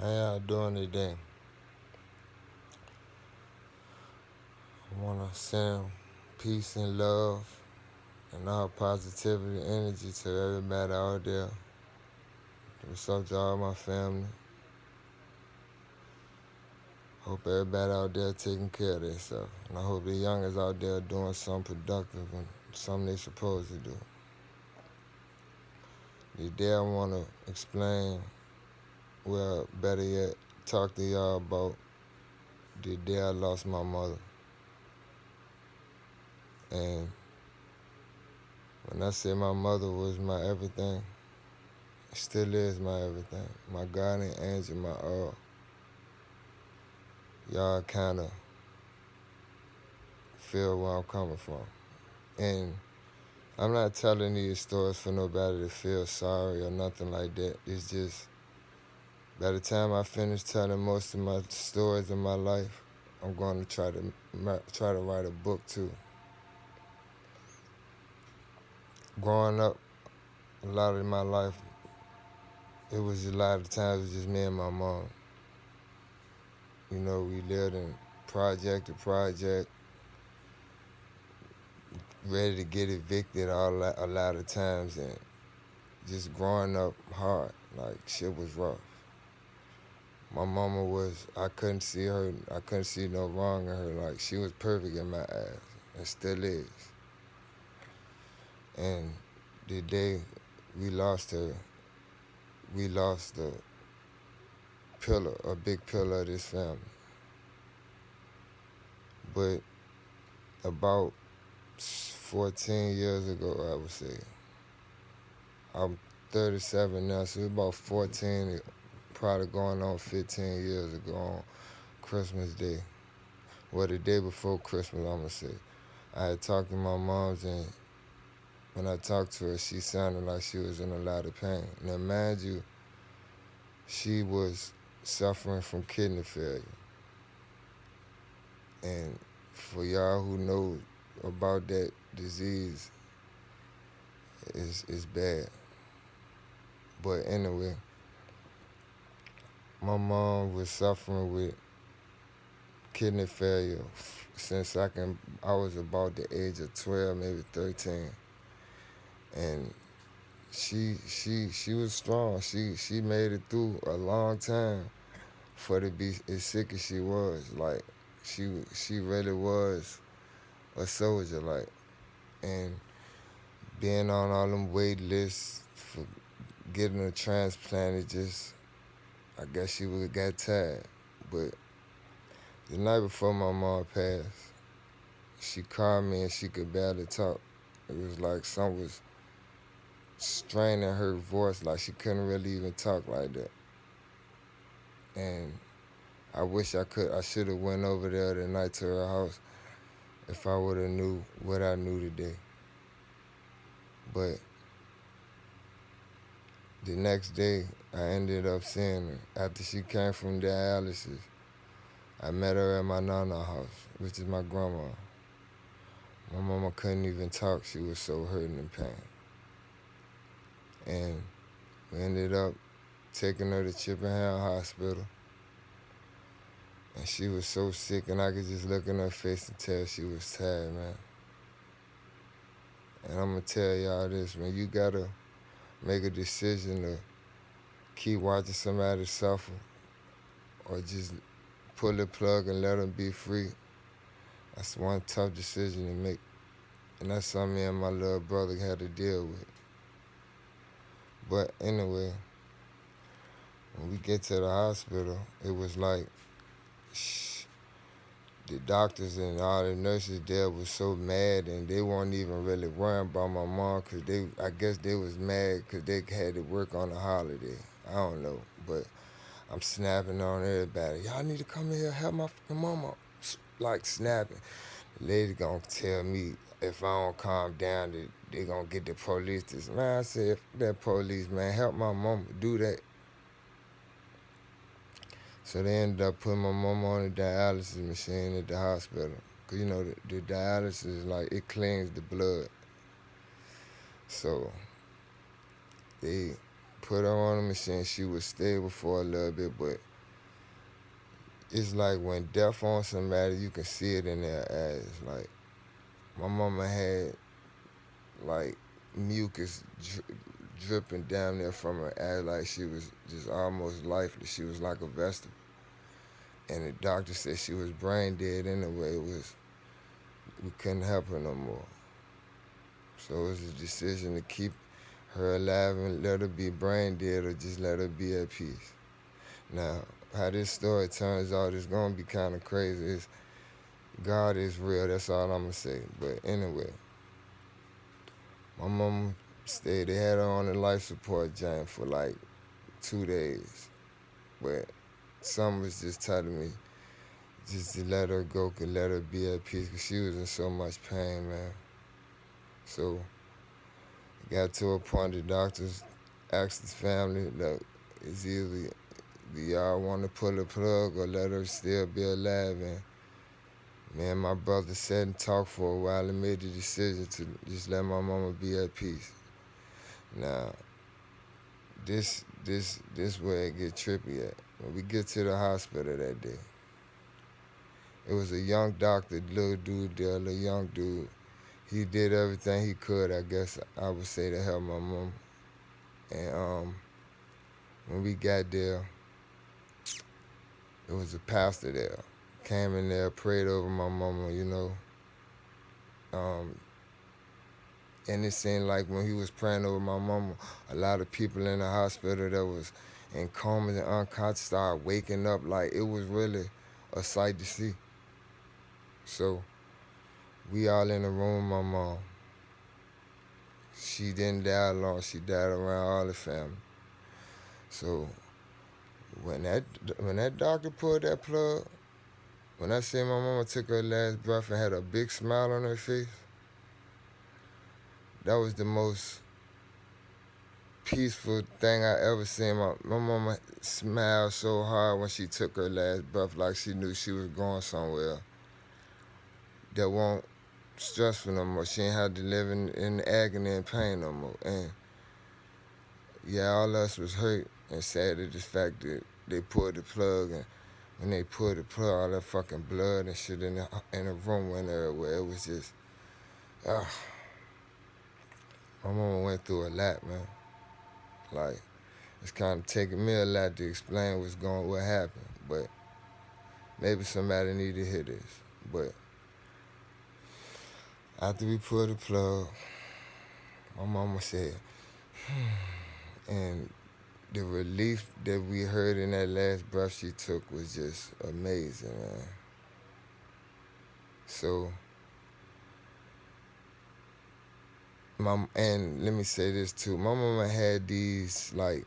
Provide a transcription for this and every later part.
How y'all doing today? I want to send peace and love and all positivity and energy to everybody out there. What's up to all my family? Hope everybody out there taking care of themselves. And I hope the youngest out there doing something productive and something they supposed to do. Today I want to explain, well, better yet, talk to y'all about the day I lost my mother. And when I say my mother was my everything, it still is my everything. My guardian angel, my all. Y'all kind of feel where I'm coming from. And I'm not telling these stories for nobody to feel sorry or nothing like that. It's just, by the time I finish telling most of my stories in my life, I'm going to try to write a book too. Growing up, a lot of my life, it was a lot of times it was just me and my mom. You know, we lived in project to project, ready to get evicted a lot of times, and just growing up hard, like shit was rough. My mama was, I couldn't see no wrong in her. Like, she was perfect in my eyes, and still is. And the day we lost her, we lost a big pillar of this family. But about 14 years ago, I would say, I'm 37 now, so about 14, probably going on 15 years ago on Christmas Day. Well, the day before Christmas, I'm going to say. I had talked to my mom's, and when I talked to her, she sounded like she was in a lot of pain. Now, mind you, she was suffering from kidney failure. And for y'all who know about that disease, it's bad. But anyway, my mom was suffering with kidney failure since I was about the age of 12, maybe 13. And she was strong. She made it through a long time for to be as sick as she was. Like, she really was a soldier. Like, and being on all them wait lists for getting a transplant, it just, I guess she would have got tired. But the night before my mom passed, she called me and she could barely talk. It was like something was straining her voice, like she couldn't really even talk like that. And I wish I should have went over there that night to her house if I would have knew what I knew today. But the next day, I ended up seeing her. After she came from dialysis, I met her at my nana house, which is my grandma. My mama couldn't even talk. She was so hurt and in pain. And we ended up taking her to Chippenham Hospital. And she was so sick, and I could just look in her face and tell she was tired, man. And I'm going to tell y'all this, when you got to make a decision to keep watching somebody suffer or just pull the plug and let them be free, that's one tough decision to make. And that's something me and my little brother had to deal with. But anyway, when we get to the hospital, it was like, the doctors and all the nurses there was so mad, and they weren't even really worrying about my mom, because I guess they was mad because they had to work on a holiday. I don't know, but I'm snapping on everybody. Y'all need to come in here, help my fucking mama. Like, snapping. The lady gonna tell me if I don't calm down, they gonna get the police. Man, I said, that police, man, help my mama do that. So they ended up putting my mama on a dialysis machine at the hospital. Because, you know, the dialysis, like, it cleans the blood. So they put her on the machine. She was stable for a little bit, but it's like when death on somebody, you can see it in their eyes. Like my mama had like mucus dripping down there from her eye, like she was just almost lifeless. She was like a vegetable, and the doctor said she was brain dead anyway. It was we couldn't help her no more. So it was a decision to keep her alive and let her be brain dead, or just let her be at peace. Now, how this story turns out is gonna be kind of crazy. God is real. That's all I'm gonna say. But anyway, my mom stayed. They had her on the life support giant for like 2 days, but some was just telling me just to let her go, could let her be at peace, cause she was in so much pain, man. So it got to a point the doctors asked the family, look, it's either do y'all want to pull the plug or let her still be alive? And me and my brother sat and talked for a while and made the decision to just let my mama be at peace. Now, this where it get trippy at. When we get to the hospital that day, it was a young doctor, little dude there, little young dude. He did everything he could, I guess I would say, to help my mom. And when we got there, it was a pastor there. Came in there, prayed over my mama, you know. Um, and it seemed like when he was praying over my mama, a lot of people in the hospital that was in comas and unconscious started waking up. Like it was really a sight to see. So we all in the room, my mom. She didn't die alone. She died around all the family. So when that doctor pulled that plug, when I seen my mama took her last breath and had a big smile on her face, that was the most peaceful thing I ever seen. My mama smiled so hard when she took her last breath, like she knew she was going somewhere that won't stressful no more. She ain't had to live in agony and pain no more. And yeah, all us was hurt and sad at the fact that they pulled the plug, and when they pulled the plug, all that fucking blood and shit in the room went everywhere. It was just, ah, my mama went through a lot, man. Like, it's kind of taking me a lot to explain what happened, but maybe somebody need to hear this. But after we pulled the plug, my mama said, and the relief that we heard in that last breath she took was just amazing, man. So, and let me say this too. My mama had these, like,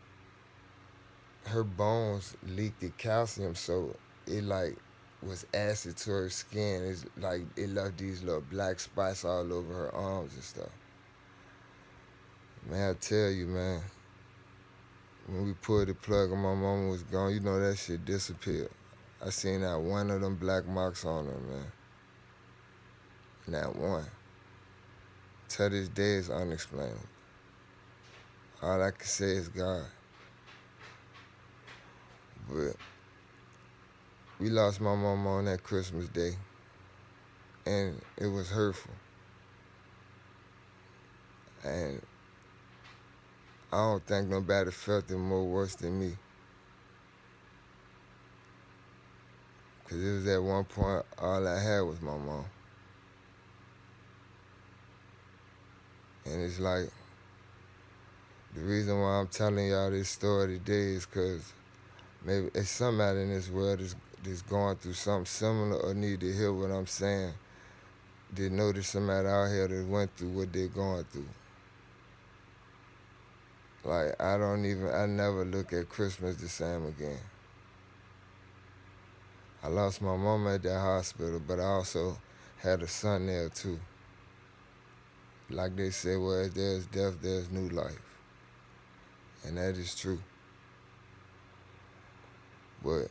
her bones leaked the calcium, so it, like, was acid to her skin. It's like it left these little black spots all over her arms and stuff. Man, I tell you, man, when we pulled the plug and my mama was gone, you know that shit disappeared. I seen not one of them black marks on her, man. Not one. To this day, it's unexplainable. All I can say is God. But we lost my mama on that Christmas day, and it was hurtful. And I don't think nobody felt it more worse than me. Because it was at one point, all I had was my mom. And it's like, the reason why I'm telling y'all this story today is because maybe it's somebody in this world that's going through something similar or need to hear what I'm saying. They know there's somebody out here that went through what they're going through. Like, I never look at Christmas the same again. I lost my mama at that hospital, but I also had a son there too. Like they say, where there's death, there's new life. And that is true. But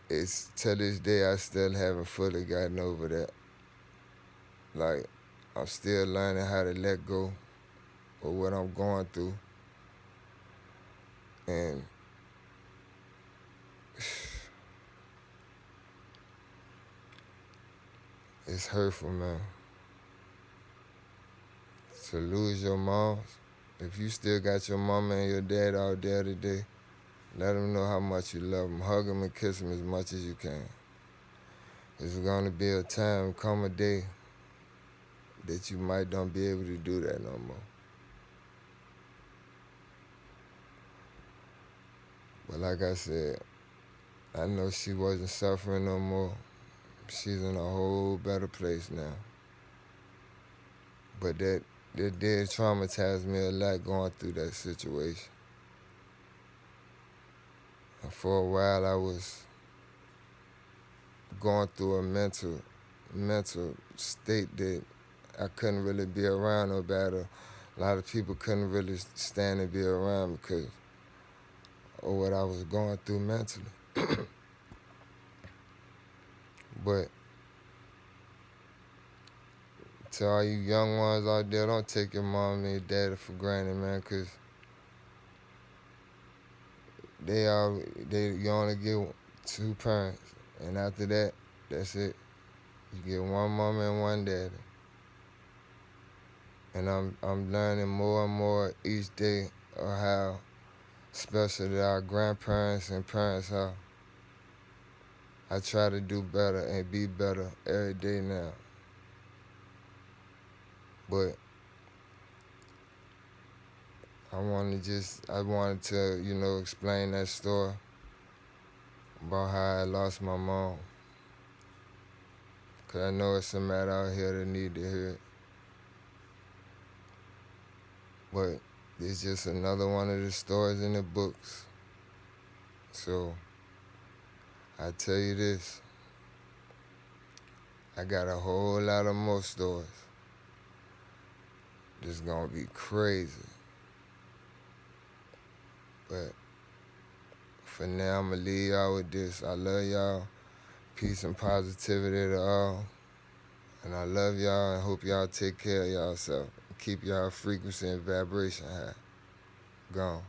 it's to this day I still haven't fully gotten over that. Like, I'm still learning how to let go of what I'm going through. And it's hurtful, man. To lose your moms. If you still got your mama and your dad out there today, let them know how much you love them. Hug them and kiss them as much as you can. There's going to be a time, come a day, that you might don't be able to do that no more. But like I said, I know she wasn't suffering no more. She's in a whole better place now. But that did traumatize me a lot going through that situation. And for a while I was going through a mental state that I couldn't really be around nobody. A lot of people couldn't really stand and be around because of what I was going through mentally. But to all you young ones out there, don't take your mom and your daddy for granted, man, because you only get 2 parents, and after that, that's it. You get one mama and one daddy. And I'm learning more and more each day of how special that our grandparents and parents are. I try to do better and be better every day now. But I wanted to, explain that story about how I lost my mom. Because I know it's some matter out here that need to hear it. But it's just another one of the stories in the books. So I tell you this, I got a whole lot of more stories. This is gonna be crazy. But for now, I'ma leave y'all with this. I love y'all. Peace and positivity to all. And I love y'all and hope y'all take care of y'allself. Keep y'all frequency and vibration high. Gone.